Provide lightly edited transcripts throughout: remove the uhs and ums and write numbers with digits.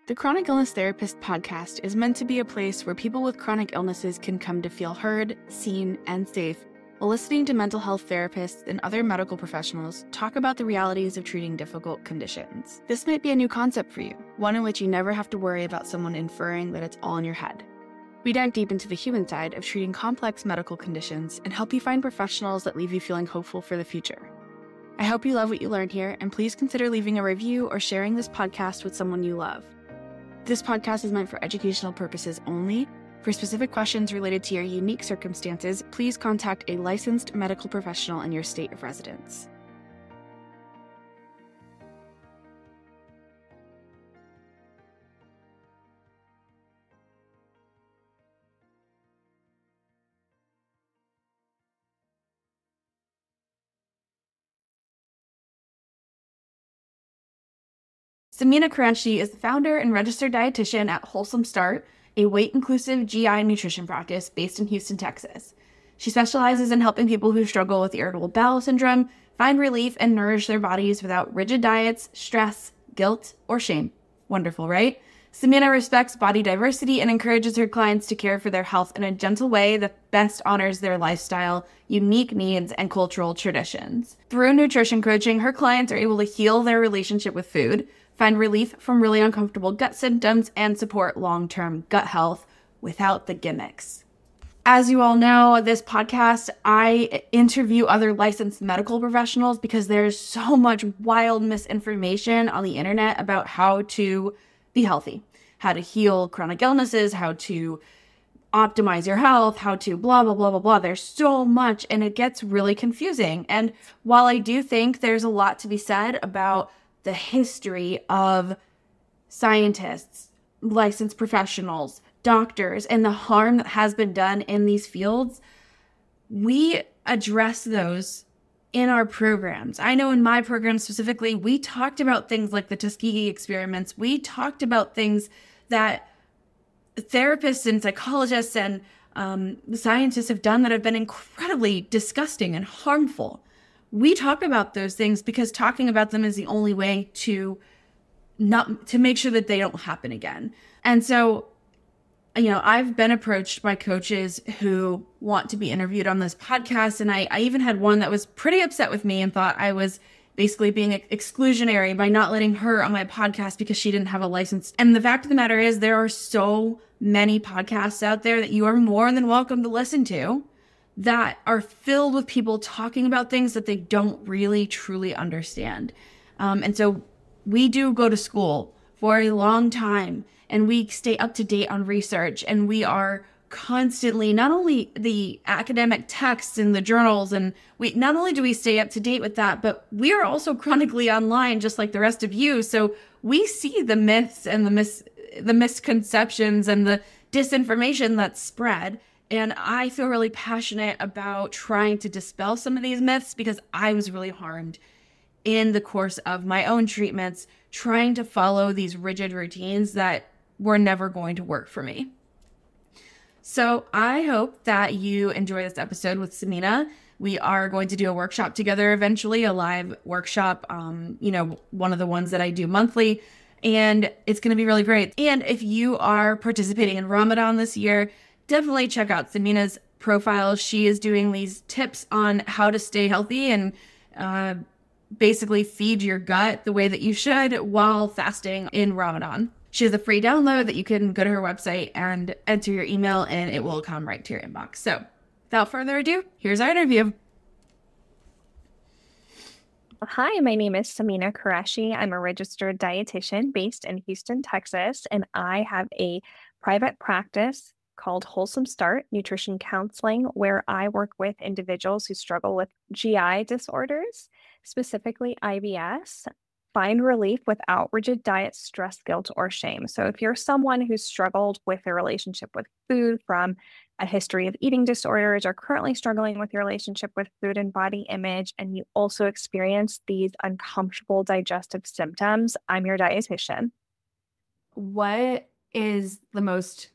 The Chronic Illness Therapist podcast is meant to be a place where people with chronic illnesses can come to feel heard, seen, and safe while listening to mental health therapists and other medical professionals talk about the realities of treating difficult conditions. This might be a new concept for you, one in which you never have to worry about someone inferring that it's all in your head. We dive deep into the human side of treating complex medical conditions and help you find professionals that leave you feeling hopeful for the future. I hope you love what you learned here, and please consider leaving a review or sharing this podcast with someone you love. This podcast is meant for educational purposes only. For specific questions related to your unique circumstances, please contact a licensed medical professional in your state of residence. Samina Qureshi is the founder and registered dietitian at Wholesome Start, a weight-inclusive GI nutrition practice based in Houston, Texas. She specializes in helping people who struggle with irritable bowel syndrome find relief and nourish their bodies without rigid diets, stress, guilt, or shame. Wonderful, right? Samina respects body diversity and encourages her clients to care for their health in a gentle way that best honors their lifestyle, unique needs, and cultural traditions. Through nutrition coaching, her clients are able to heal their relationship with food, find relief from really uncomfortable gut symptoms, and support long-term gut health without the gimmicks. As you all know, this podcast, I interview other licensed medical professionals because there's so much wild misinformation on the internet about how to be healthy, how to heal chronic illnesses, how to optimize your health, how to blah, blah, blah, blah, blah. There's so much, and it gets really confusing. And while I do think there's a lot to be said about the history of scientists, licensed professionals, doctors, and the harm that has been done in these fields, we address those in our programs. I know in my program specifically, we talked about things like the Tuskegee experiments. We talked about things that therapists and psychologists and scientists have done that have been incredibly disgusting and harmful. We talk about those things because talking about them is the only way to make sure that they don't happen again. And so, I've been approached by coaches who want to be interviewed on this podcast. And I even had one that was pretty upset with me and thought I was basically being exclusionary by not letting her on my podcast because she didn't have a license. And the fact of the matter is there are so many podcasts out there that you are more than welcome to listen to that are filled with people talking about things that they don't really truly understand. And so we do go to school for a long time, and we stay up to date on research, and we are constantly, not only the academic texts and the journals, and not only do we stay up to date with that, but we are also chronically online just like the rest of you. So we see the myths and the misconceptions and the disinformation that's spread. And I feel really passionate about trying to dispel some of these myths because I was really harmed in the course of my own treatments, trying to follow these rigid routines that were never going to work for me. So I hope that you enjoy this episode with Samina. We are going to do a workshop together eventually, a live workshop, one of the ones that I do monthly. And it's going to be really great. And if you are participating in Ramadan this year, definitely check out Samina's profile. She is doing these tips on how to stay healthy and basically feed your gut the way that you should while fasting in Ramadan. She has a free download that you can go to her website and enter your email and it will come right to your inbox. So without further ado, here's our interview. Hi, my name is Samina Qureshi. I'm a registered dietitian based in Houston, Texas, and I have a private practice called Wholesome Start Nutrition Counseling, where I work with individuals who struggle with GI disorders, specifically IBS, find relief without rigid diet, stress, guilt, or shame. So if you're someone who's struggled with their relationship with food from a history of eating disorders or currently struggling with your relationship with food and body image, and you also experience these uncomfortable digestive symptoms, I'm your dietitian. What is the most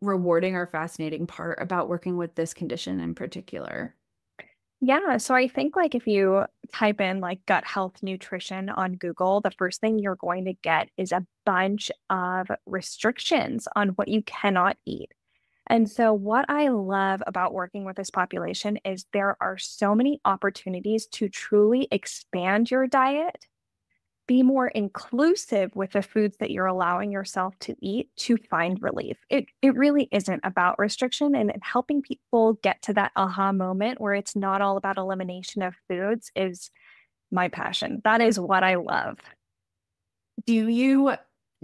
rewarding or fascinating part about working with this condition in particular? Yeah, so I think like if you type in like gut health nutrition on Google, the first thing you're going to get is a bunch of restrictions on what you cannot eat. And so, what I love about working with this population is there are so many opportunities to truly expand your diet, be more inclusive with the foods that you're allowing yourself to eat to find relief. It really isn't about restriction and helping people get to that aha moment where it's not all about elimination of foods is my passion. That is what I love. Do you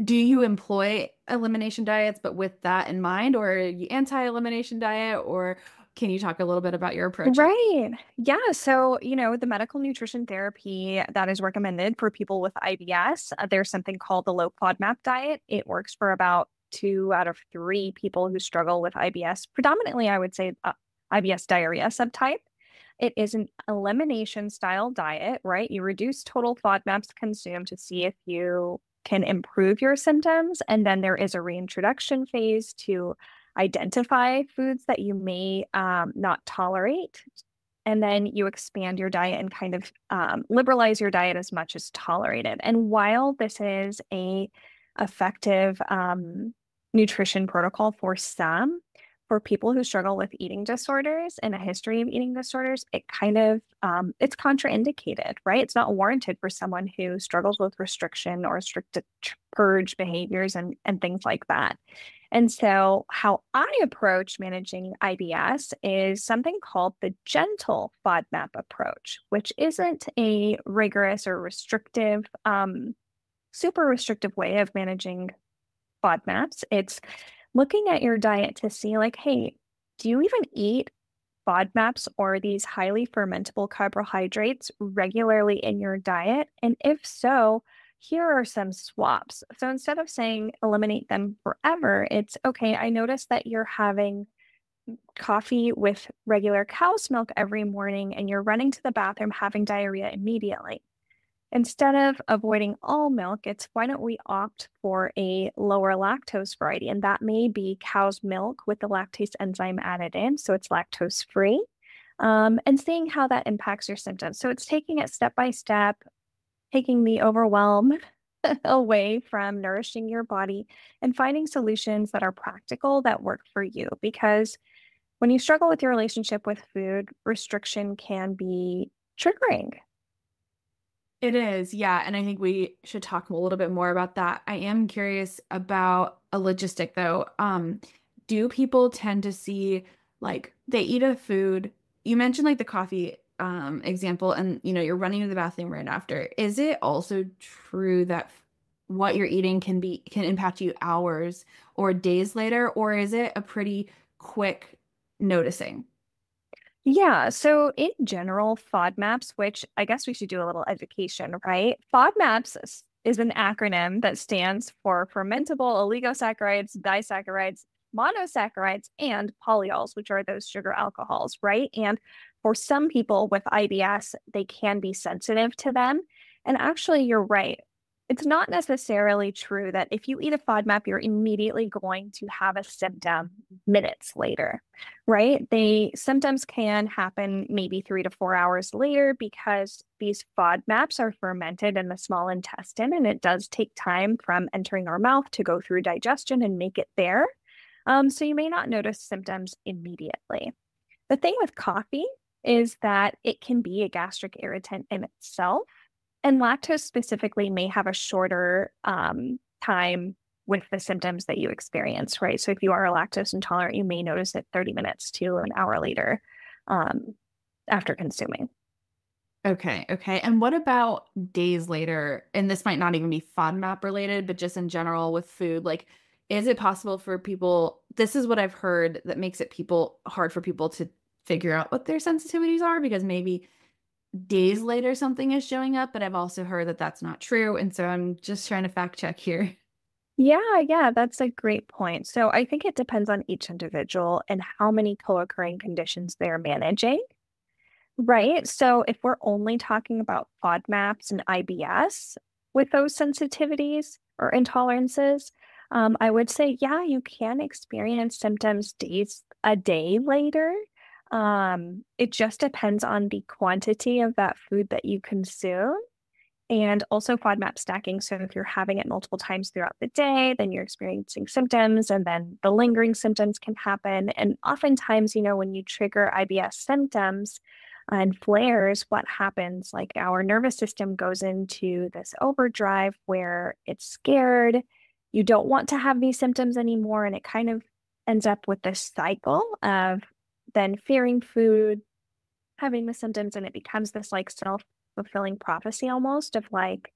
do you employ elimination diets, but with that in mind, or are you anti-elimination diet, or can you talk a little bit about your approaches? Right. Yeah. So, the medical nutrition therapy that is recommended for people with IBS, there's something called the low FODMAP diet. It works for about 2 out of 3 people who struggle with IBS. Predominantly, I would say IBS diarrhea subtype. It is an elimination style diet, right? You reduce total FODMAPs consumed to see if you can improve your symptoms. And then there is a reintroduction phase to identify foods that you may not tolerate. And then you expand your diet and kind of liberalize your diet as much as tolerated. And while this is a effective nutrition protocol for some, for people who struggle with eating disorders and a history of eating disorders, it kind of it's contraindicated, right? It's not warranted for someone who struggles with restriction or strict purge behaviors and things like that. And so, how I approach managing IBS is something called the gentle FODMAP approach, which isn't a rigorous or restrictive, super restrictive way of managing FODMAPs. It's looking at your diet to see, like, hey, do you even eat FODMAPs or these highly fermentable carbohydrates regularly in your diet? And if so, here are some swaps. So instead of saying eliminate them forever, it's okay, I noticed that you're having coffee with regular cow's milk every morning and you're running to the bathroom having diarrhea immediately. Instead of avoiding all milk, it's why don't we opt for a lower lactose variety? And that may be cow's milk with the lactase enzyme added in, so it's lactose free, and seeing how that impacts your symptoms. So it's taking it step by step, taking the overwhelm away from nourishing your body and finding solutions that are practical that work for you. Because when you struggle with your relationship with food, restriction can be triggering. It is, yeah. And I think we should talk a little bit more about that. I am curious about a logistic though. Do people tend to see like they eat a food? You mentioned like the coffee example, and you're running to the bathroom right after. Is it also true that what you're eating can impact you hours or days later, or is it a pretty quick noticing? Yeah, so in general, FODMAPs, which I guess we should do a little education, right? FODMAPs is an acronym that stands for fermentable oligosaccharides, disaccharides, monosaccharides, and polyols, which are those sugar alcohols, right? And for some people with IBS, they can be sensitive to them. And actually, you're right. It's not necessarily true that if you eat a FODMAP, you're immediately going to have a symptom minutes later, right? The symptoms can happen maybe 3 to 4 hours later because these FODMAPs are fermented in the small intestine, and it does take time from entering our mouth to go through digestion and make it there. So you may not notice symptoms immediately. The thing with coffee is that it can be a gastric irritant in itself. And lactose specifically may have a shorter time with the symptoms that you experience, right? So if you are a lactose intolerant, you may notice it 30 minutes to an hour later um, after consuming. Okay, okay. And what about days later? And this might not even be FODMAP related, but just in general with food. Like, is it possible for people? This is what I've heard that makes it people hard for people to figure out what their sensitivities are because maybe days later something is showing up, but I've also heard that that's not true. And so I'm just trying to fact check here. Yeah, that's a great point. So I think it depends on each individual and how many co-occurring conditions they're managing. Right. So if we're only talking about FODMAPs and IBS with those sensitivities or intolerances, I would say, yeah, you can experience symptoms days a day later. It just depends on the quantity of that food that you consume and also FODMAP stacking. So if you're having it multiple times throughout the day, then you're experiencing symptoms and then the lingering symptoms can happen. And oftentimes, when you trigger IBS symptoms and flares, what happens? Like our nervous system goes into this overdrive where it's scared. You don't want to have these symptoms anymore. And it kind of ends up with this cycle of then fearing food, having the symptoms, and it becomes this like self-fulfilling prophecy almost of like,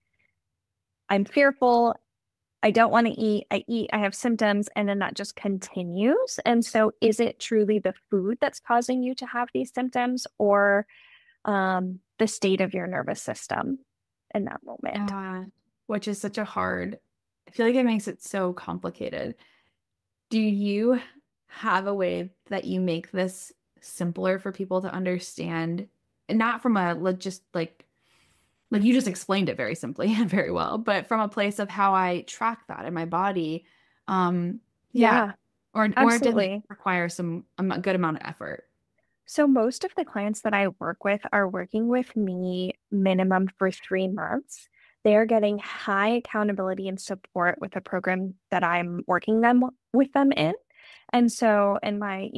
I'm fearful, I don't want to eat, I have symptoms, and then that just continues. And so is it truly the food that's causing you to have these symptoms or the state of your nervous system in that moment? Which is such a hard, I feel like it makes it so complicated. Do you have a way that you make this simpler for people to understand? And not from just like you just explained it very simply and very well, but from a place of how I track that in my body. Yeah. Yeah, Or it doesn't absolutely. require a good amount of effort. So most of the clients that I work with are working with me minimum for 3 months. They're getting high accountability and support with the program that I'm working them with them in. And so in my,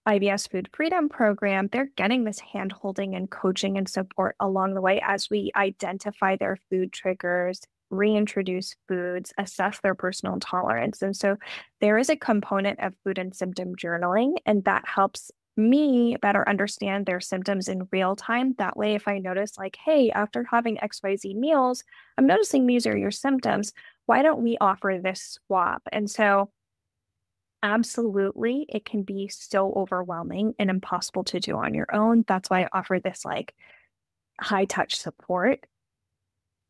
IBS Food Freedom program, they're getting this hand holding and coaching and support along the way as we identify their food triggers, reintroduce foods, assess their personal tolerance. And so there is a component of food and symptom journaling, and that helps me better understand their symptoms in real time. That way, if I notice, like, hey, after having XYZ meals, I'm noticing these are your symptoms. Why don't we offer this swap? And so absolutely, it can be so overwhelming and impossible to do on your own. That's why I offer this like high touch support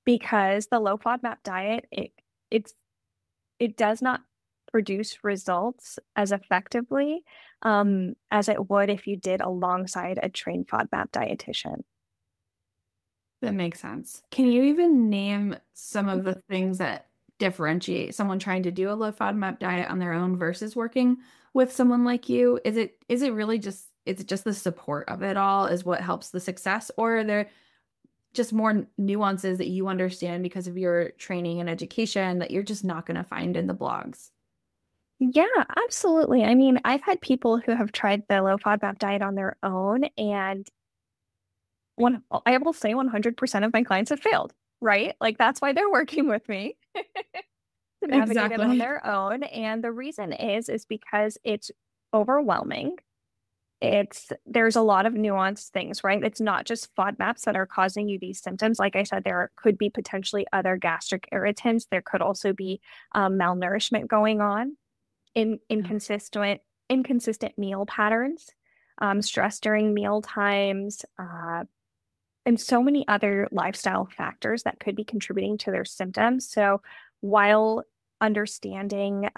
because the low FODMAP diet, it's it does not produce results as effectively as it would if you did alongside a trained FODMAP dietitian. That makes sense. Can you even name some of the things that differentiate someone trying to do a low FODMAP diet on their own versus working with someone like you? Is it really just is it just the support of it all is what helps the success, or are there just more nuances that you understand because of your training and education that you're just not going to find in the blogs? Yeah, absolutely. I mean, I've had people who have tried the low FODMAP diet on their own, and I will say 100% of my clients have failed, right? Like that's why they're working with me to navigate it on Exactly. their own. And the reason is because it's overwhelming. There's a lot of nuanced things, right? It's not just FODMAPs that are causing you these symptoms. Like I said, there could be potentially other gastric irritants. There could also be malnourishment going on, in inconsistent meal patterns, stress during meal times, and so many other lifestyle factors that could be contributing to their symptoms. So while understanding,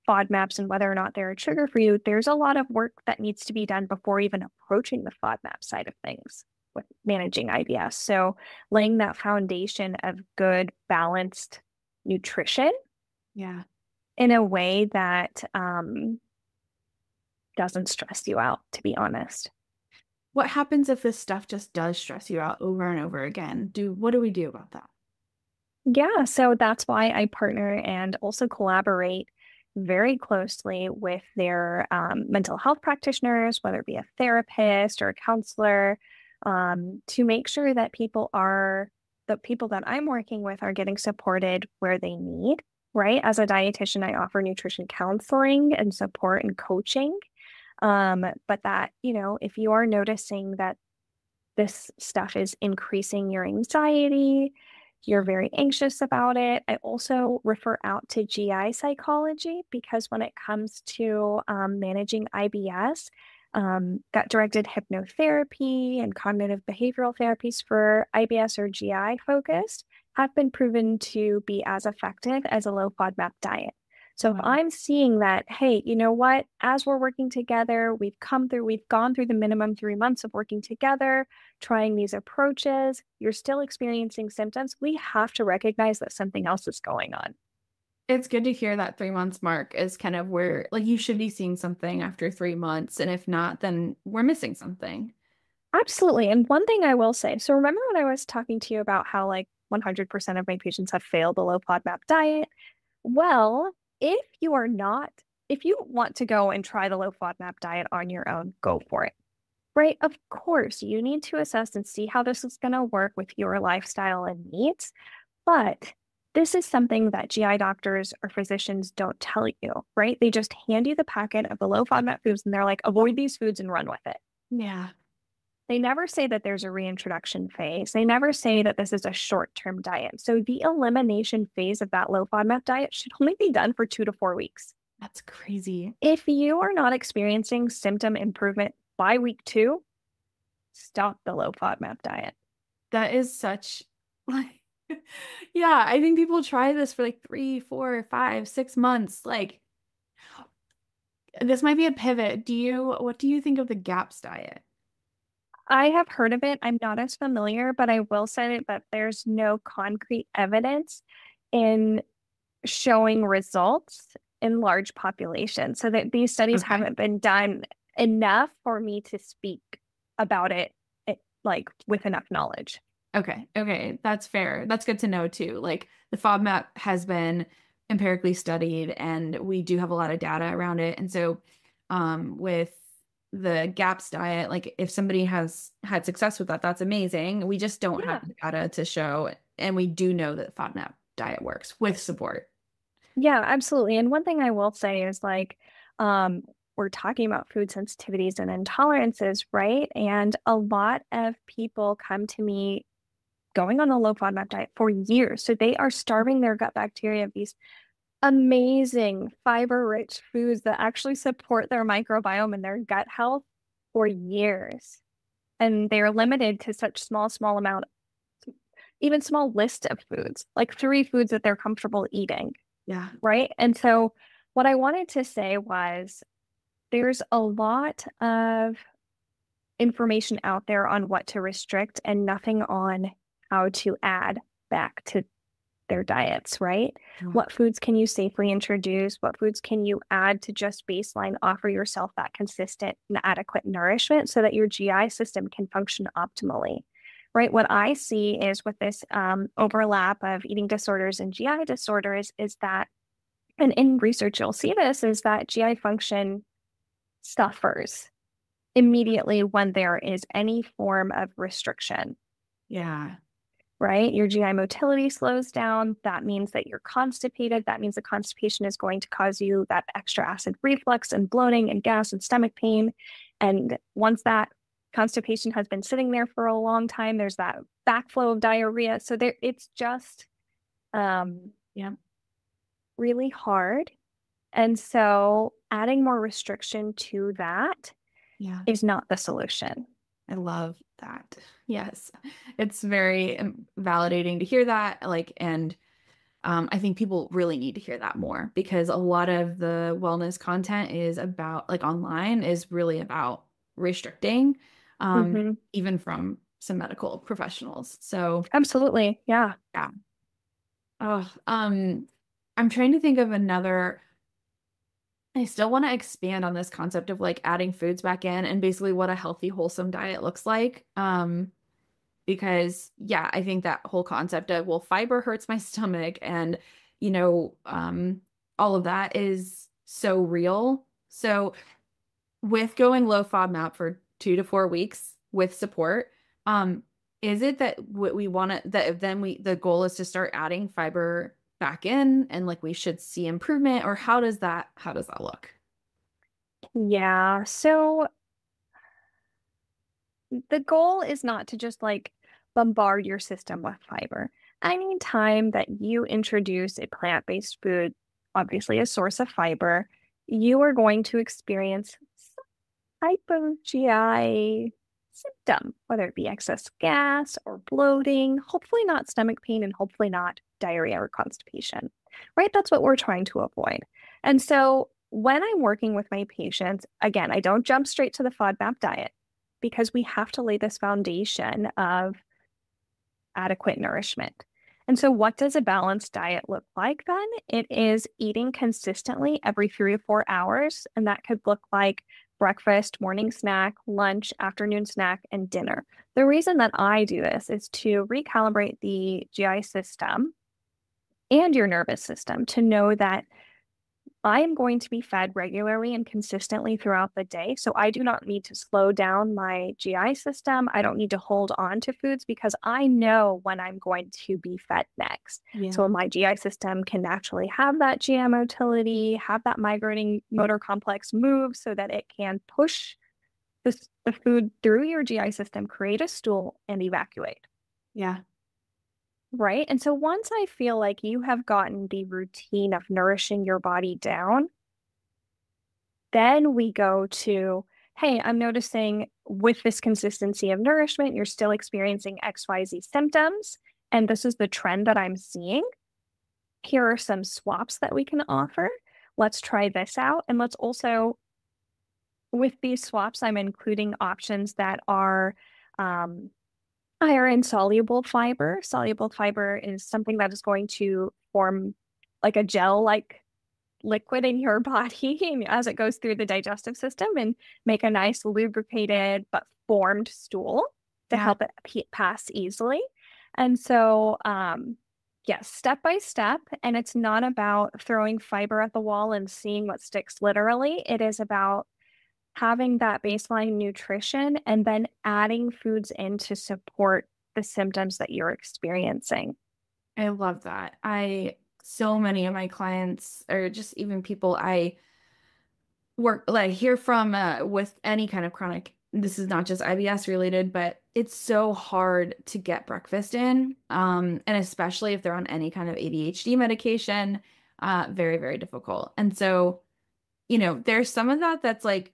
FODMAPs and whether or not they're a trigger for you, there's a lot of work that needs to be done before even approaching the FODMAP side of things with managing IBS. So laying that foundation of good, balanced nutrition Yeah. in a way that doesn't stress you out, to be honest. What happens if this stuff just does stress you out over and over again? What do we do about that? Yeah, so that's why I partner and also collaborate very closely with their mental health practitioners, whether it be a therapist or a counselor, to make sure that the people that I'm working with are getting supported where they need, right? As a dietitian, I offer nutrition counseling and support and coaching. But that, if you are noticing that this stuff is increasing your anxiety, you're very anxious about it. I also refer out to GI psychology because when it comes to managing IBS, gut-directed hypnotherapy and cognitive behavioral therapies for IBS or GI focused have been proven to be as effective as a low FODMAP diet. So if Wow. I'm seeing that, hey, you know what? As we're working together, we've gone through the minimum 3 months of working together, trying these approaches, you're still experiencing symptoms, we have to recognize that something else is going on. It's good to hear that 3 months mark is kind of where like you should be seeing something after 3 months. And if not, then we're missing something. Absolutely. And one thing I will say, so remember when I was talking to you about how like 100% of my patients have failed the low FODMAP diet? Well, if you want to go and try the low FODMAP diet on your own, go for it. Right? Of course, you need to assess and see how this is going to work with your lifestyle and needs. But this is something that GI doctors or physicians don't tell you, right? They just hand you the packet of the low FODMAP foods and they're like, avoid these foods and run with it. Yeah. They never say that there's a reintroduction phase. They never say that this is a short-term diet. So the elimination phase of that low FODMAP diet should only be done for 2 to 4 weeks. That's crazy. If you are not experiencing symptom improvement by week 2, stop the low FODMAP diet. That is such like yeah, I think people try this for like 3, 4, 5, 6 months. Like this might be a pivot. What do you think of the GAPS diet? I have heard of it. I'm not as familiar, but I will say that there's no concrete evidence in showing results in large populations. So that these studies Okay. haven't been done enough for me to speak about it like with enough knowledge. Okay. Okay. That's fair. That's good to know too. Like the FODMAP has been empirically studied and we do have a lot of data around it. And so with the GAPS diet, like if somebody has had success with that, that's amazing. We just don't Yeah. have the data to show. And we do know that FODMAP diet works with support. Yeah, absolutely. And one thing I will say is like, we're talking about food sensitivities and intolerances, right? And a lot of people come to me going on a low FODMAP diet for years. So they are starving their gut bacteria of these amazing fiber-rich foods that actually support their microbiome and their gut health for years. And they are limited to such small amount, even small list of foods, like 3 foods that they're comfortable eating, Yeah. right? And so what I wanted to say was there's a lot of information out there on what to restrict and nothing on how to add back to their diets, right? Yeah. What foods can you safely introduce? What foods can you add to just baseline offer yourself that consistent and adequate nourishment so that your GI system can function optimally, right? What I see is with this overlap of eating disorders and GI disorders is that, and in research you'll see this, is that GI function suffers immediately when there is any form of restriction. Yeah. Right? Your GI motility slows down. That means that you're constipated. That means the constipation is going to cause you that extra acid reflux and bloating and gas and stomach pain. And once that constipation has been sitting there for a long time, there's that backflow of diarrhea. So there, it's just Yeah. really hard. And so adding more restriction to that Yeah. is not the solution. I love that. Yes. It's very validating to hear that. Like, and I think people really need to hear that more because a lot of the wellness content is about, like, online is really about restricting, Mhm. even from some medical professionals. So, Absolutely. Yeah. yeah. Oh, I'm trying to think of another. I still want to expand on this concept of like adding foods back in and basically what a healthy, wholesome diet looks like. Because yeah, I think that whole concept of, well, fiber hurts my stomach and, you know, all of that is so real. So with going low FODMAP for 2 to 4 weeks with support, is it that what we want to, that then the goal is to start adding fiber back in and like we should see improvement, or how does that look? Yeah. So the goal is not to just like bombard your system with fiber. Anytime that you introduce a plant-based food, obviously a source of fiber, you are going to experience some type of GI symptom, whether it be excess gas or bloating, hopefully not stomach pain and hopefully not diarrhea or constipation, right? That's what we're trying to avoid. And so when I'm working with my patients, again, I don't jump straight to the FODMAP diet because we have to lay this foundation of adequate nourishment. And so what does a balanced diet look like then? It is eating consistently every 3 to 4 hours. And that could look like breakfast, morning snack, lunch, afternoon snack, and dinner. The reason that I do this is to recalibrate the GI system and your nervous system to know that I am going to be fed regularly and consistently throughout the day. So I do not need to slow down my GI system. I don't need to hold on to foods because I know when I'm going to be fed next. Yeah. So my GI system can naturally have that GI motility, have that migrating motor complex move so that it can push the food through your GI system, create a stool, and evacuate. Yeah. Right. And so once I feel like you have gotten the routine of nourishing your body down, then we go to, hey, I'm noticing with this consistency of nourishment, you're still experiencing XYZ symptoms. And this is the trend that I'm seeing. Here are some swaps that we can offer. Let's try this out. And let's also, with these swaps, I'm including options that are iron soluble fiber. Soluble fiber is something that is going to form like a gel-like liquid in your body as it goes through the digestive system and make a nice lubricated but formed stool to help it pass easily. And so, yes, step by step. And it's not about throwing fiber at the wall and seeing what sticks literally. It is about having that baseline nutrition and then adding foods in to support the symptoms that you're experiencing. I love that. So many of my clients, or just even people I work, like hear from with any kind of chronic, this is not just IBS related, but it's so hard to get breakfast in. And especially if they're on any kind of ADHD medication, very, very difficult. And so, there's some of that that's like,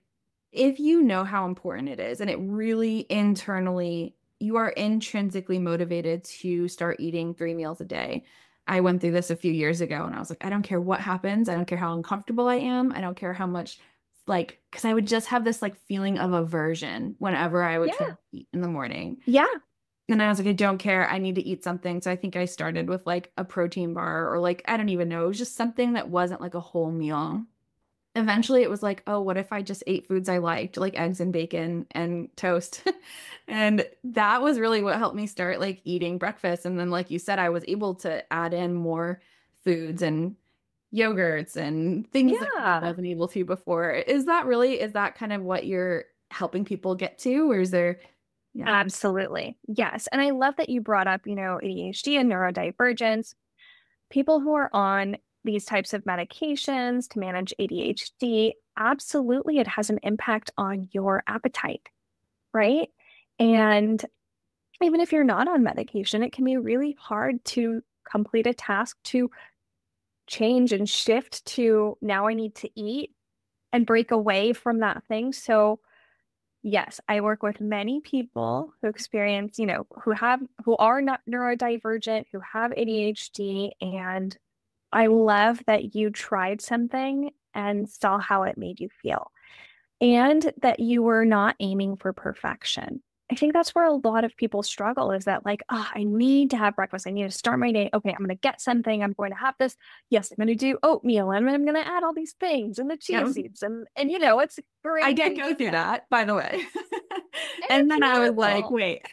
if you know how important it is, and it really internally, you are intrinsically motivated to start eating 3 meals a day. I went through this a few years ago and I was like, I don't care what happens. I don't care how uncomfortable I am. I don't care how much, like, because I would just have this like feeling of aversion whenever I would try to eat in the morning. Yeah. And I was like, I don't care. I need to eat something. So I think I started with like a protein bar or like, I don't even know. It was just something that wasn't like a whole meal. Eventually it was like, oh, what if I just ate foods I liked, like eggs and bacon and toast? And that was really what helped me start like eating breakfast. And then, like you said, I was able to add in more foods and yogurts and things that I wasn't able to before. Is that kind of what you're helping people get to? Or is there, yeah. Absolutely. Yes. And I love that you brought up, ADHD and neurodivergence. People who are on these types of medications to manage ADHD, absolutely, it has an impact on your appetite, right? And even if you're not on medication, it can be really hard to complete a task, to change and shift to now I need to eat and break away from that thing. So yes, I work with many people who experience, who are not neurodivergent, who have ADHD, and I love that you tried something and saw how it made you feel, and that you were not aiming for perfection. I think that's where a lot of people struggle is that like, I need to have breakfast. I need to start my day. Okay, I'm going to get something. I'm going to have this. Yes, I'm going to do oatmeal and I'm going to add all these things and the chia seeds and it's great. I did go through that, by the way. And then I was like, wait.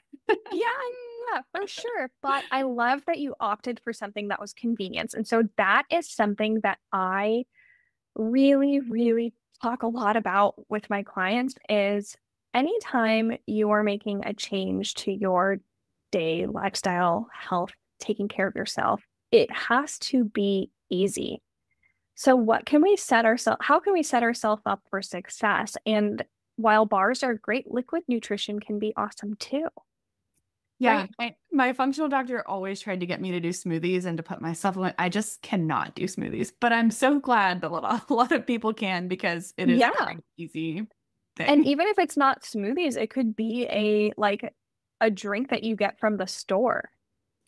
Yeah, for sure. But I love that you opted for something that was convenience. And so that is something that I really, really talk a lot about with my clients is anytime you are making a change to your day, lifestyle, health, taking care of yourself, it has to be easy. So how can we set ourselves up for success? And while bars are great, liquid nutrition can be awesome too. Yeah, my functional doctor always tried to get me to do smoothies and to put my supplement. I just cannot do smoothies, but I'm so glad that a lot of people can because it is an easy thing. And even if it's not smoothies, it could be a drink that you get from the store.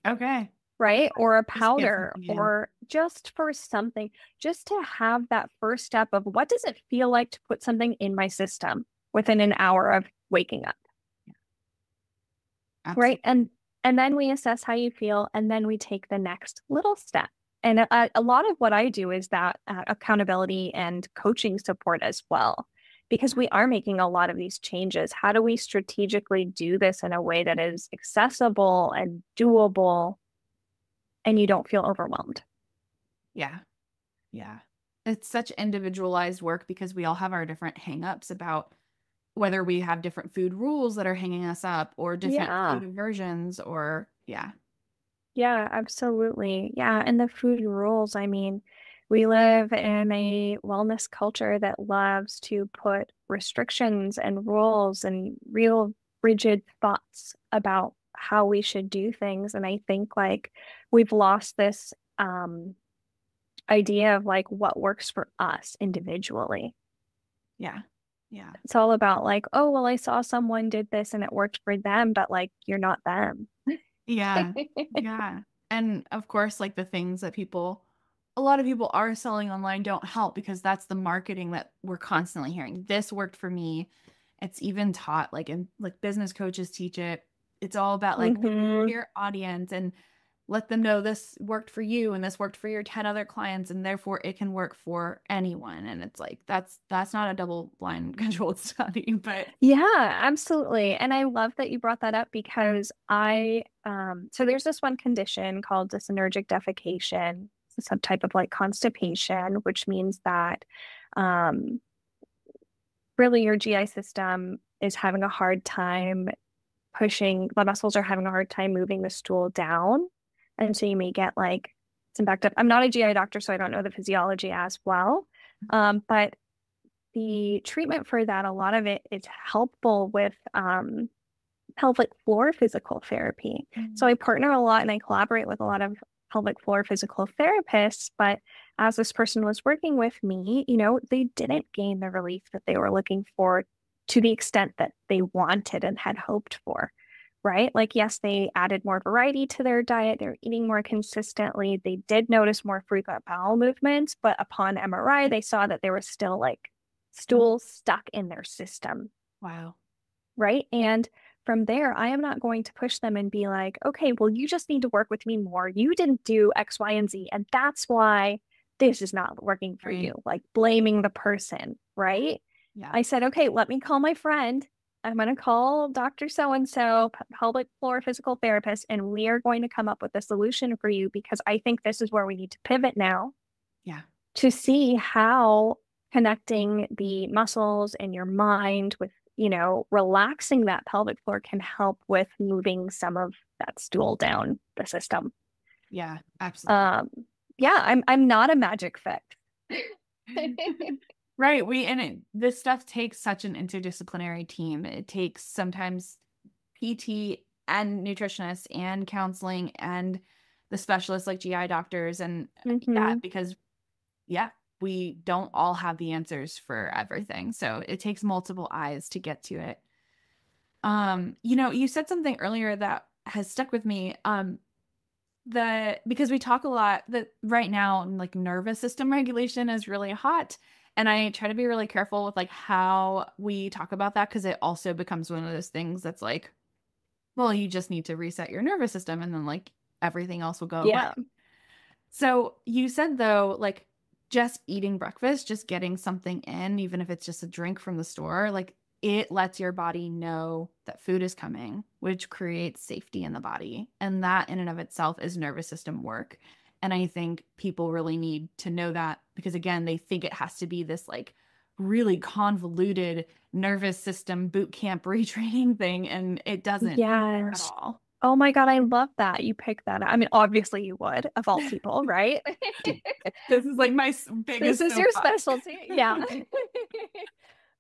Okay. Right? Or a powder or just for something, just to have that first step of what does it feel like to put something in my system within an hour of waking up? Absolutely. Right. And And then we assess how you feel, and then we take the next little step. And a lot of what I do is that accountability and coaching support as well, because we are making a lot of these changes. How do we strategically do this in a way that is accessible and doable and you don't feel overwhelmed? Yeah. Yeah. It's such individualized work because we all have our different hangups about whether we have different food rules that are hanging us up or different Yeah. food aversions or yeah. Yeah, absolutely. Yeah. And the food rules, I mean, we live in a wellness culture that loves to put restrictions and rules and real rigid thoughts about how we should do things. And I think like we've lost this idea of like what works for us individually. Yeah. Yeah. It's all about like, oh, well, I saw someone did this and it worked for them, but like you're not them. Yeah. Yeah. And of course, like the things that a lot of people are selling online don't help because that's the marketing that we're constantly hearing. This worked for me. It's even taught like in like business coaches teach it. It's all about like Hmm. your audience and let them know this worked for you and this worked for your 10 other clients and therefore it can work for anyone. And it's like that's not a double blind controlled study, but Yeah, absolutely. And I love that you brought that up because so there's this one condition called dyssynergic defecation. It's a subtype of like constipation, which means that um, really your GI system is having a hard time pushing, the muscles are having a hard time moving the stool down. And so you may get like some backed up. I'm not a GI doctor, so I don't know the physiology as well. But the treatment for that, a lot of it is helpful with pelvic floor physical therapy. So I partner a lot and I collaborate with a lot of pelvic floor physical therapists. But as this person was working with me, they didn't gain the relief that they were looking for to the extent that they wanted and had hoped for. Right? Like, yes, they added more variety to their diet. They're eating more consistently. They did notice more frequent bowel movements, but upon MRI, they saw that there was still like stools stuck in their system. wow. Right. And from there, I am not going to push them and be like, okay, well, you just need to work with me more. You didn't do X, Y, and Z. And that's why this is not working for Right. you, like blaming the person. Right. Yeah. I said, okay, let me call my friend. I'm going to call Dr. So-and-so, pelvic floor physical therapist, and we are going to come up with a solution for you because I think this is where we need to pivot now Yeah. to see how connecting the muscles and your mind with, relaxing that pelvic floor can help with moving some of that stool down the system. Yeah. Absolutely. Um, yeah, I'm not a magic fix. Right. This stuff takes such an interdisciplinary team. It takes sometimes PT and nutritionists and counseling and the specialists like GI doctors and yeah, Hmm. because yeah, we don't all have the answers for everything. So it takes multiple eyes to get to it. You said something earlier that has stuck with me. Because we talk a lot that right now like nervous system regulation is really hot and I try to be really careful with like how we talk about that because it also becomes one of those things that's like well you just need to reset your nervous system and then like everything else will go away. Yeah. So you said though like just eating breakfast, just getting something in even if it's just a drink from the store, like it lets your body know that food is coming, which creates safety in the body. And that in and of itself is nervous system work. And I think people really need to know that because, again, they think it has to be this like really convoluted nervous system boot camp retraining thing. And it doesn't at Yes. all. Oh my God, I love that. You picked that up. I mean, obviously you would, of all people, right? This is like my This biggest is your soapbox. specialty. Yeah.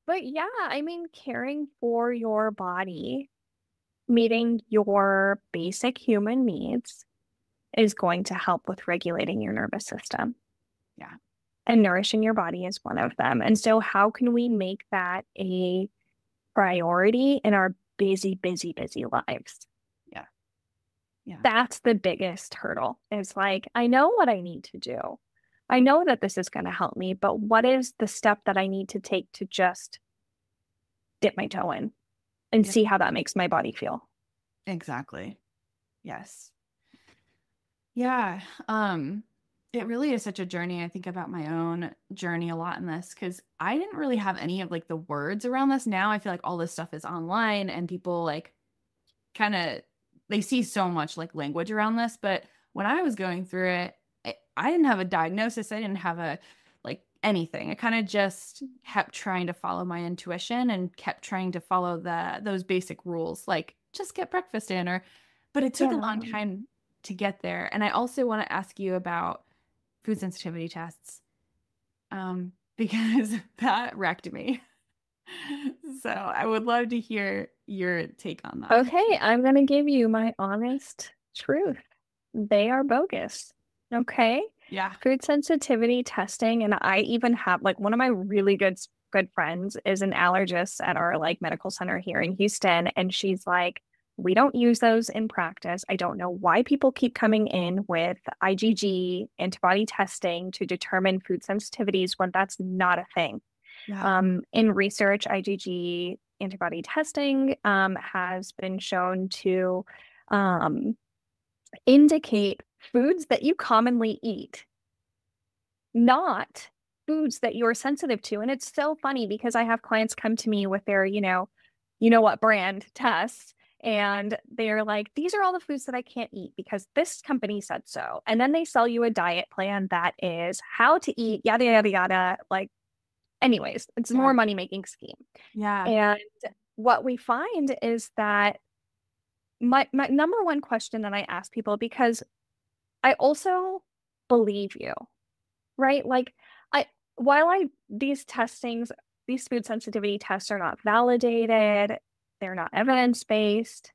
But yeah, I mean, caring for your body, meeting your basic human needs is going to help with regulating your nervous system. Yeah. And nourishing your body is one of them. And so, how can we make that a priority in our busy, busy, busy lives? Yeah. Yeah. That's the biggest hurdle. It's like, I know what I need to do. I know that this is going to help me, but what is the step that I need to take to just dip my toe in and Yeah. see how that makes my body feel? Exactly. Yes. Yeah. It really is such a journey. I think about my own journey a lot in this because I didn't really have any of like the words around this. Now I feel like all this stuff is online and people like kind of they see so much like language around this. But when I was going through it, I didn't have a diagnosis. I didn't have a like anything. I kind of just kept trying to follow my intuition and kept trying to follow those basic rules, like just get breakfast in or but it took a Yeah. long time to get there. And I also want to ask you about food sensitivity tests because that wrecked me. So I would love to hear your take on that. Okay, I'm going to give you my honest truth. They are bogus. Okay? Yeah. Food sensitivity testing, and I even have like one of my really good friends is an allergist at our like medical center here in Houston, and she's like, we don't use those in practice. I don't know why people keep coming in with IgG antibody testing to determine food sensitivities when that's not a thing. Yeah. In research, IgG antibody testing has been shown to um, indicate foods that you commonly eat, not foods that you're sensitive to. And it's so funny because I have clients come to me with their, you know what brand tests. And they're like, these are all the foods that I can't eat because this company said so. And then they sell you a diet plan that is how to eat, yada, yada, yada. Like, anyways, it's Yeah. more money-making scheme. Yeah. And what we find is that my number one question that I ask people, because I also believe you, right? Like I while I these food sensitivity tests are not validated, they're not evidence-based.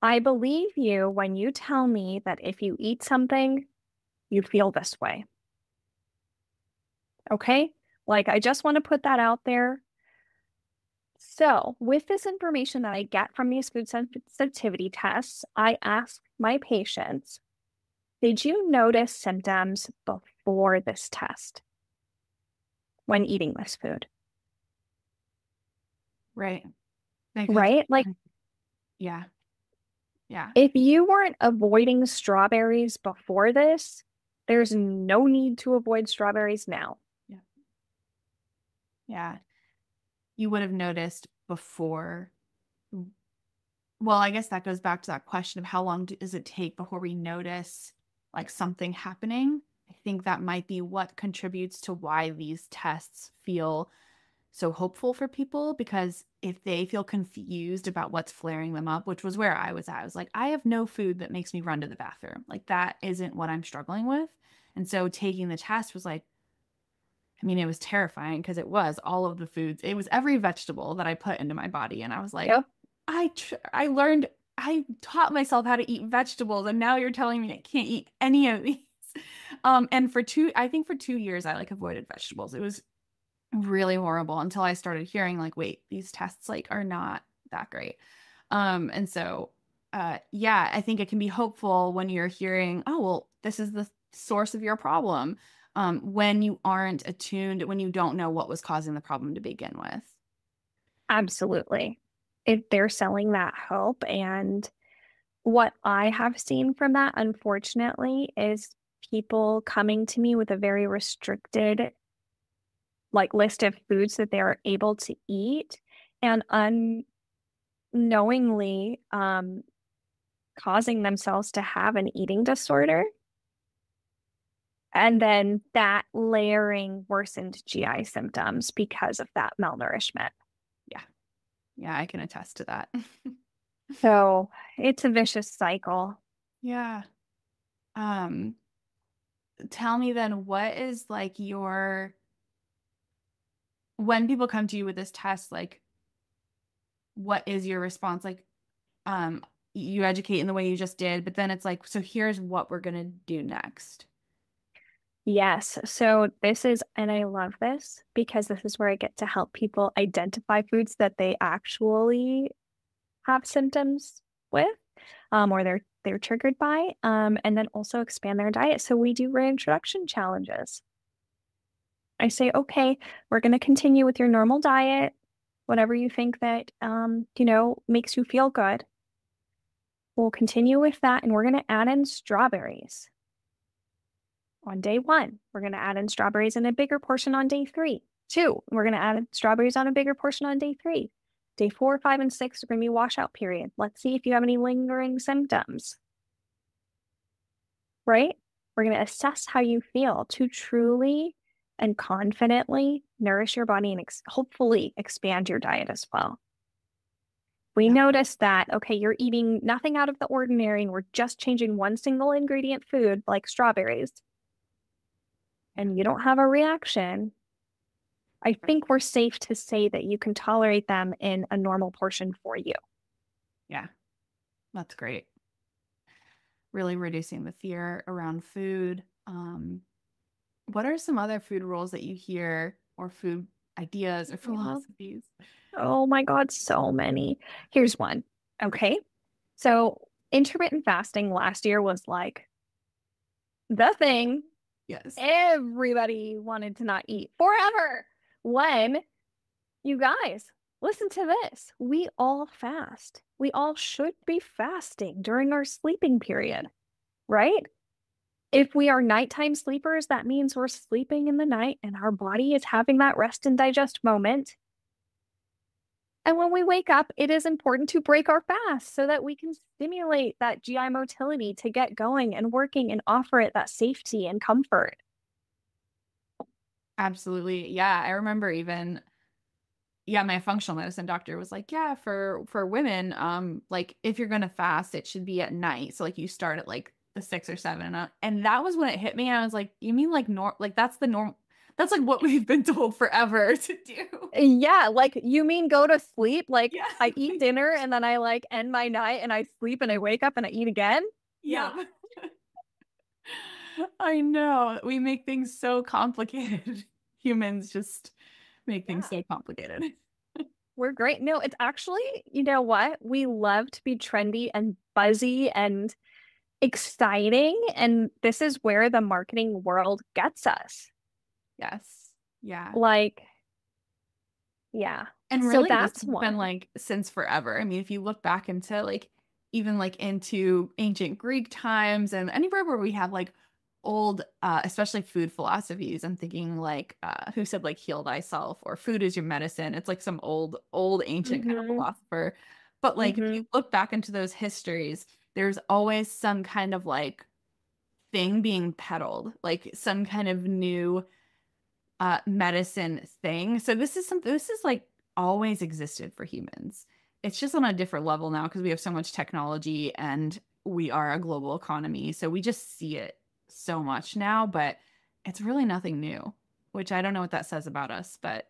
I believe you when you tell me that if you eat something, you feel this way. Okay? Like I just want to put that out there. So, with this information that I get from these food sensitivity tests, I ask my patients, did you notice symptoms before this test when eating this food? Right. Because Right? Like, yeah. Yeah. if you weren't avoiding strawberries before this, there's no need to avoid strawberries now. Yeah. Yeah. You would have noticed before. Well, I guess that goes back to that question of how long does it take before we notice like something happening? I think that might be what contributes to why these tests feel so hopeful for people because if they feel confused about what's flaring them up, which was where I was at, I was like, I have no food that makes me run to the bathroom. Like that isn't what I'm struggling with. And so taking the test was like, I mean, it was terrifying because it was all of the foods. It was every vegetable that I put into my body. And I was like, Yep. I learned, I taught myself how to eat vegetables. And now you're telling me I can't eat any of these. And I think for 2 years, I like avoided vegetables. It was really horrible until I started hearing like, wait, these tests like are not that great. And so, yeah, I think it can be hopeful when you're hearing, oh, well, this is the source of your problem. When you aren't attuned, when you don't know what was causing the problem to begin with. Absolutely. If they're selling that hope, and what I have seen from that, unfortunately, is people coming to me with a very restricted like list of foods that they're able to eat and unknowingly causing themselves to have an eating disorder. And then that layering worsened GI symptoms because of that malnourishment. Yeah. Yeah, I can attest to that. So it's a vicious cycle. Yeah. Um, Tell me then, what is like when people come to you with this test, like, what is your response? Like, um, you educate in the way you just did, but then it's like, so here's what we're gonna do next. Yes. So this is, and I love this because this is where I get to help people identify foods that they actually have symptoms with, or they're triggered by, and then also expand their diet. So we do reintroduction challenges. I say, okay, we're going to continue with your normal diet, whatever you think that makes you feel good. We'll continue with that, and we're going to add in strawberries on day 1. We're going to add in strawberries in a bigger portion on day 3. 2, we're going to add in strawberries on a bigger portion on day 3. Day 4, 5, and 6 are going to be washout period. Let's see if you have any lingering symptoms, right? We're going to assess how you feel to truly and confidently nourish your body and hopefully expand your diet as well. We notice that, okay, you're eating nothing out of the ordinary and we're just changing one single ingredient food like strawberries and you don't have a reaction. I think we're safe to say that you can tolerate them in a normal portion for you. Yeah, that's great. Really reducing the fear around food. What are some other food rules that you hear or food ideas or philosophies? Oh my God, so many. Here's one. Okay. So intermittent fasting last year was like the thing. Yes. Everybody wanted to not eat forever. When you guys, listen to this. We all fast. We all should be fasting during our sleeping period, right? If we are nighttime sleepers, that means we're sleeping in the night and our body is having that rest and digest moment. And when we wake up, it is important to break our fast so that we can stimulate that GI motility to get going and working and offer it that safety and comfort. Absolutely. Yeah, I remember even my functional medicine doctor was like, yeah, for women, like if you're gonna fast, it should be at night. So like you start at like the 6 or 7, and that was when it hit me. I was like, you mean like that's the norm? That's like what we've been told forever to do. Yeah, like you mean go to sleep? Like Yeah. I eat dinner and then I like end my night and I sleep and I wake up and I eat again? Yeah. I know. We make things so complicated. Humans just make things so complicated. We're great. No, it's actually, you know what? We love to be trendy and buzzy and exciting. And this is where the marketing world gets us. Yes. Yeah. Like, yeah. And So really, this that's has been one. like since forever. I mean, if you look back into like even like into ancient Greek times and anywhere where we have like old, especially food philosophies, I'm thinking like who said like heal thyself or food is your medicine. It's like some old ancient kind of philosopher. But like if you look back into those histories, there's always some kind of like thing being peddled, like some kind of new medicine thing. So this is like always existed for humans. It's just on a different level now because we have so much technology and we are a global economy. So we just see it so much now, but it's really nothing new, which I don't know what that says about us, but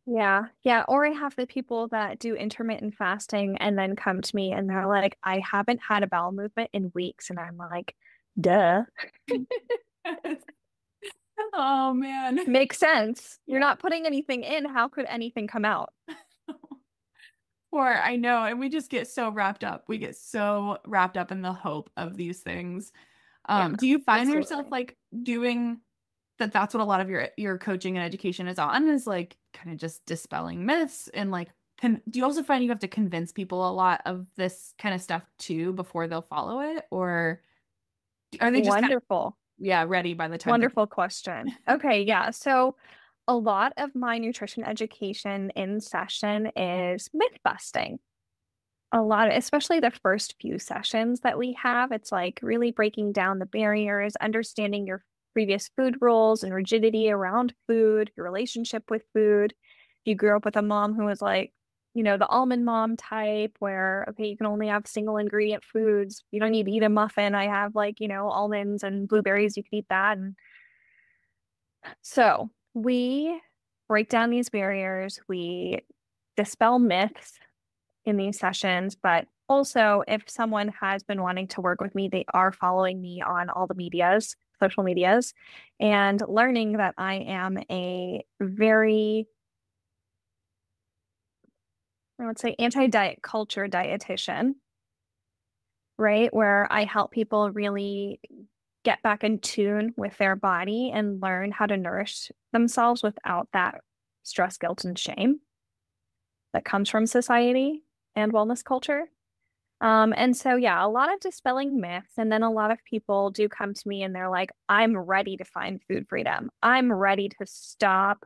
Yeah. Yeah. Or I have the people that do intermittent fasting and then come to me and they're like, I haven't had a bowel movement in weeks. And I'm like, duh. oh man. Makes sense. You're Yeah. not putting anything in. How could anything come out? Or I know, and we just get so wrapped up. We get so wrapped up in the hope of these things. Yeah, Do you find yourself absolutely. like doing that's what a lot of your coaching and education is on, is like kind of just dispelling myths and like do you also find you have to convince people a lot of this kind of stuff too before they'll follow it, or are they just kind of Wonderful. ready by the time they Wonderful question. Okay, yeah. So a lot of my nutrition education in session is myth busting. A lot of, especially the first few sessions that we have, it's like really breaking down the barriers, understanding your previous food rules and rigidity around food, your relationship with food. If you grew up with a mom who was like, you know, the almond mom type where, okay, you can only have single ingredient foods. You don't need to eat a muffin. I have like, you know, almonds and blueberries. You can eat that. And so we break down these barriers. We dispel myths in these sessions, but also if someone has been wanting to work with me, they are following me on all the medias, social medias, and learning that I am a very, I would say, anti-diet culture dietitian, right? Where I help people really get back in tune with their body and learn how to nourish themselves without that stress, guilt, and shame that comes from society and wellness culture. And so, yeah, a lot of dispelling myths. And then a lot of people do come to me and they're like, I'm ready to find food freedom. I'm ready to stop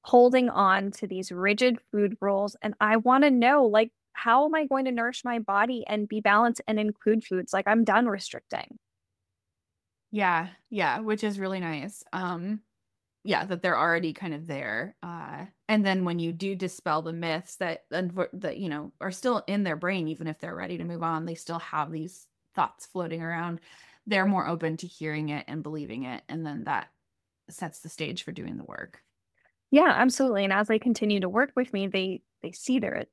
holding on to these rigid food rules. And I want to know, like, how am I going to nourish my body and be balanced and include foods? Like, I'm done restricting. Yeah, yeah, which is really nice. Yeah, that they're already kind of there. And then when you do dispel the myths that are still in their brain, even if they're ready to move on, they still have these thoughts floating around. They're more open to hearing it and believing it, and then that sets the stage for doing the work. Yeah, absolutely. And as they continue to work with me, they see their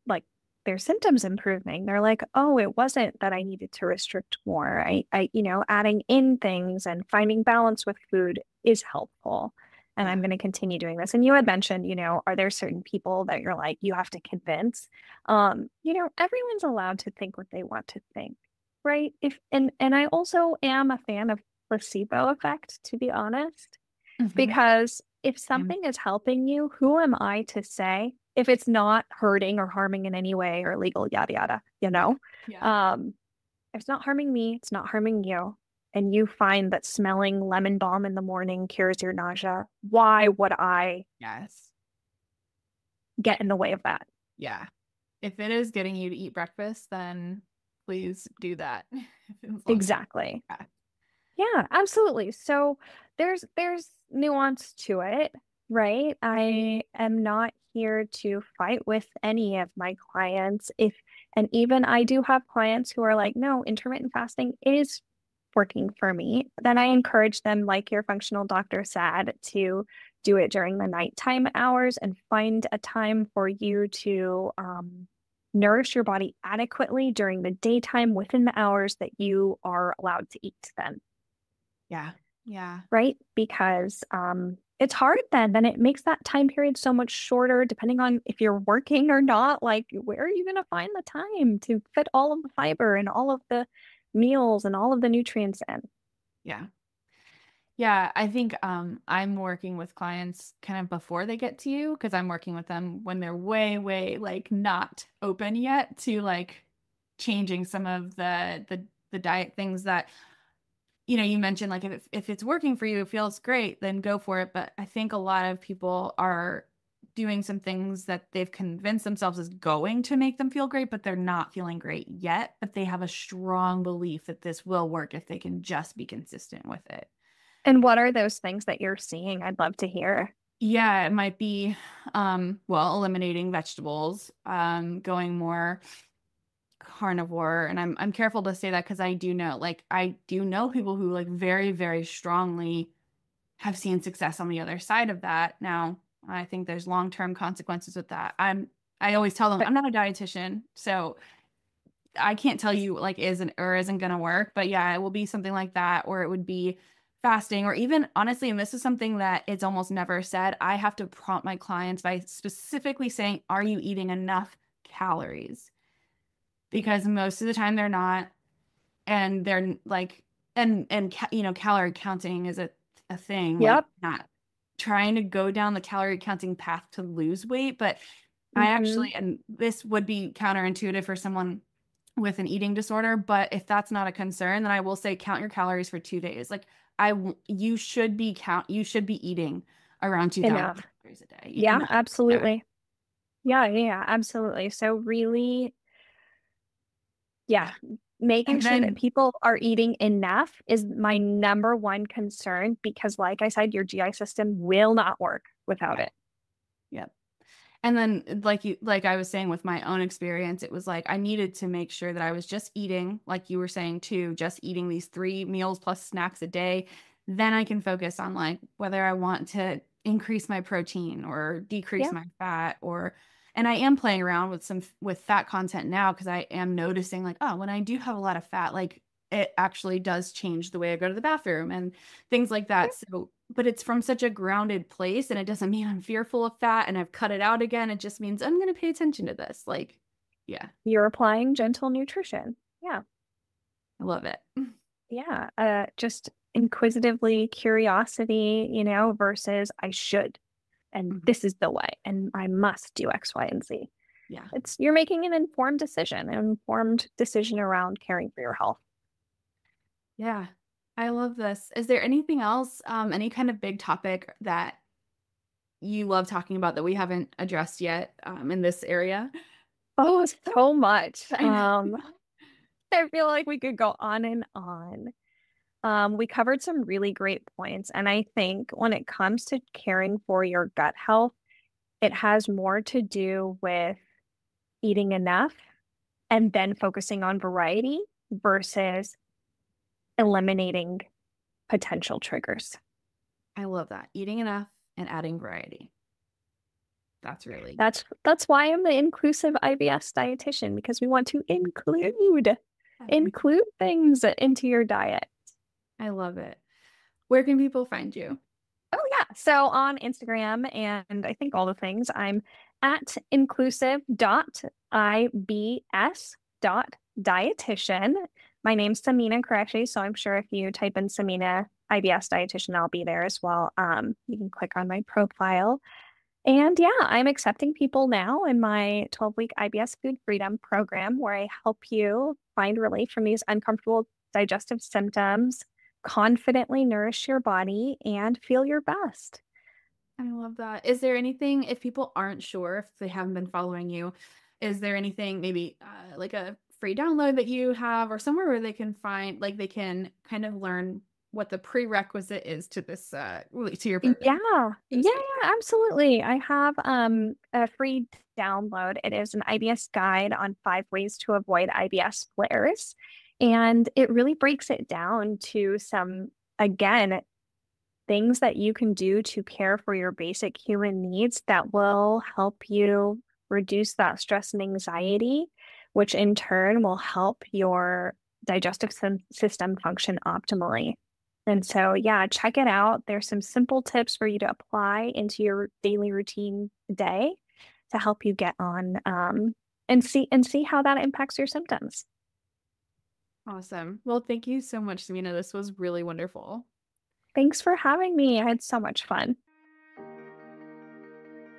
symptoms improving. They're like, oh, it wasn't that I needed to restrict more. Adding in things and finding balance with food is helpful. And I'm Yeah. going to continue doing this. And you had mentioned, are there certain people that you're like, you have to convince? Everyone's allowed to think what they want to think, right? And I also am a fan of placebo effect, to be honest. Hmm. Because if something is helping you, who am I to say if it's not hurting or harming in any way or illegal, yada, yada, you Yeah. know? Yeah. Um, if it's not harming me, it's not harming you. And you find that smelling lemon balm in the morning cures your nausea. Why would I Yes. get in the way of that? Yeah. If it is getting you to eat breakfast, then please do that. As long as, Exactly. yeah. Yeah, absolutely. So there's nuance to it, right? I am not here to fight with any of my clients. And even I do have clients who are like, no, intermittent fasting is working for me. Then I encourage them, like your functional doctor said, to do it during the nighttime hours and find a time for you to nourish your body adequately during the daytime within the hours that you are allowed to eat then, Yeah. Yeah. right? Because it's hard then it makes that time period so much shorter depending on if you're working or not. Like, where are you going to find the time to fit all of the fiber and all of the meals and all of the nutrients in? Yeah. Yeah, I think I'm working with clients kind of before they get to you because I'm working with them when they're way, way like not open yet to like changing some of the diet things that you mentioned like if it's working for you, it feels great, then go for it. But I think a lot of people are doing some things that they've convinced themselves is going to make them feel great, but they're not feeling great yet. But they have a strong belief that this will work if they can just be consistent with it. And what are those things that you're seeing? I'd love to hear. Yeah, it might be well, eliminating vegetables, going more carnivore. And I'm careful to say that because I do know people who like very, very strongly have seen success on the other side of that. Now, I think there's long-term consequences with that. I always tell them But I'm not a dietitian, so I can't tell you like isn't or isn't gonna work, but yeah, it will be something like that, or it would be fasting, or even honestly, and this is something that it's almost never said. I have to prompt my clients by specifically saying, "Are you eating enough calories?" Because most of the time they're not, and they're like, calorie counting is a thing, like yep. not trying to go down the calorie counting path to lose weight, but I Hmm. actually, and this would be counterintuitive for someone with an eating disorder, but if that's not a concern, then I will say count your calories for 2 days. Like you should be eating around 2,000 Enough. calories a day. Yeah, Enough. Yeah. absolutely. Yeah, yeah, absolutely. So really, yeah, Yeah. making And sure that then, people are eating enough is my number one concern because, like I said, your GI system will not work without yeah. it. Yeah. And then like I was saying with my own experience, it was like I needed to make sure that I was just eating, like you were saying too, just eating these 3 meals plus snacks a day. Then I can focus on like whether I want to increase my protein or decrease Yeah. my fat and I am playing around with fat content now because I am noticing like, oh, when I do have a lot of fat, like it actually does change the way I go to the bathroom and things like Yeah. that. So but it's from such a grounded place, and it doesn't mean I'm fearful of fat and I've cut it out again. It just means I'm going to pay attention to this. Like, yeah, You're applying gentle nutrition. Yeah. I love it. Yeah. Just inquisitively curiosity, versus I should, and Mhm. this is the way, and I must do X, Y, and Z. Yeah. You're making an informed decision around caring for your health. Yeah. I love this. Is there anything else, any kind of big topic that you love talking about that we haven't addressed yet in this area? Oh, so much. I know. I feel like we could go on and on. We covered some really great points, and I think when it comes to caring for your gut health, it has more to do with eating enough and then focusing on variety versus eliminating potential triggers. I love that. Eating enough and adding variety. That's really That's why I'm the inclusive IBS dietitian, because we want to include things into your diet. I love it. Where can people find you? Oh yeah. So on Instagram and I think all the things, I'm at inclusive.ibs.dietitian. My name's Samina Qureshi, so I'm sure if you type in Samina IBS dietitian, I'll be there as well. You can click on my profile. And yeah, I'm accepting people now in my 12-week IBS food freedom program where I help you find relief from these uncomfortable digestive symptoms, confidently nourish your body, and feel your best. I love that. Is there anything, if people aren't sure, if they haven't been following you, is there anything maybe like a free download that you have or somewhere where they can find, like they can kind of learn what the prerequisite is to this, to your program? Yeah, absolutely. I have a free download. It is an IBS guide on 5 ways to avoid IBS flares. And it really breaks it down to some, again, things that you can do to care for your basic human needs that will help you reduce that stress and anxiety, which in turn will help your digestive system function optimally. And so, yeah, check it out. There's some simple tips for you to apply into your daily routine today to help you get on and see how that impacts your symptoms. Awesome. Well, thank you so much, Samina. This was really wonderful. Thanks for having me. I had so much fun.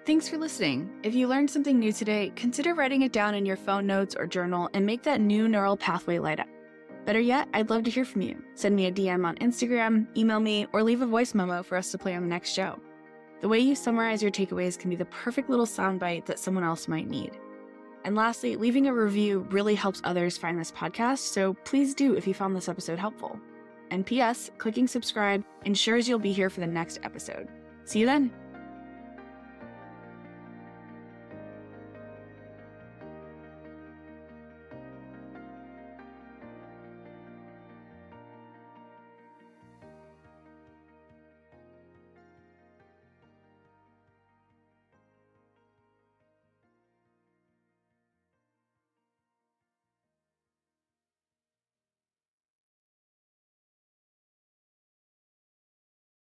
Thanks for listening. If you learned something new today, consider writing it down in your phone notes or journal and make that new neural pathway light up. Better yet, I'd love to hear from you. Send me a DM on Instagram, email me, or leave a voice memo for us to play on the next show. The way you summarize your takeaways can be the perfect little soundbite that someone else might need. And lastly, leaving a review really helps others find this podcast, so please do if you found this episode helpful. And P.S., clicking subscribe ensures you'll be here for the next episode. See you then!